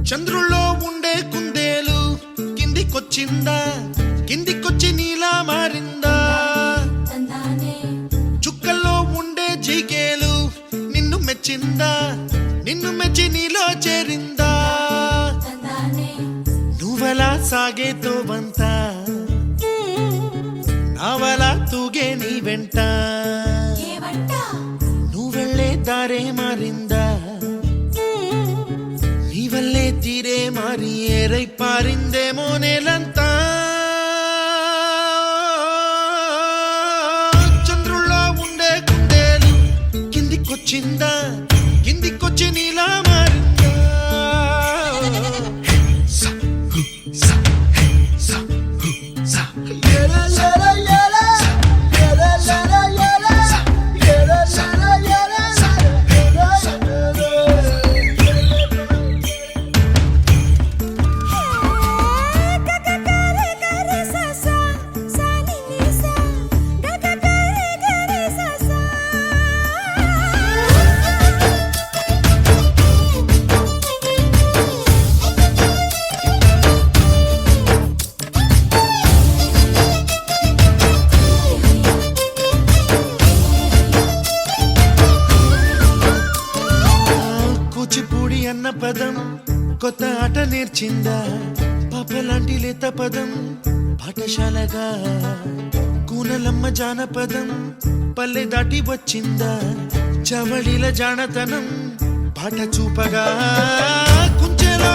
చంద్రుల్లో ఉండే కుందేలు కిందికొచ్చిందా, కిందికొచ్చి నీలా మారిందా? చుక్కల్లో ఉండే జిగేలు నిన్ను మెచ్చిందా, నిన్ను మెచ్చి నీలో చేరిందా? నువ్వలా సాగే తోవంత నావలా తూగే నీ వెంట, నువ్వెళ్ళే దారే మారిందా, నీ వల్లే తీరే మారి ఏరై పారిందేమో నేలంతా. చంద్రుల్లో ఉండే కుందేలు కిందికొచ్చిందా, కిందికొచ్చి నీలా మారిందా? కూచిపూడి అన్న పదం కొత్త ఆట నేర్చిందా, పాపలాంటి లేత పదం పాఠశాలగా? కూనలమ్మ జానపదం పల్లె దాటి వచ్చిందా, చవడిల జానతనం పాట చూపగా? కుంచెలో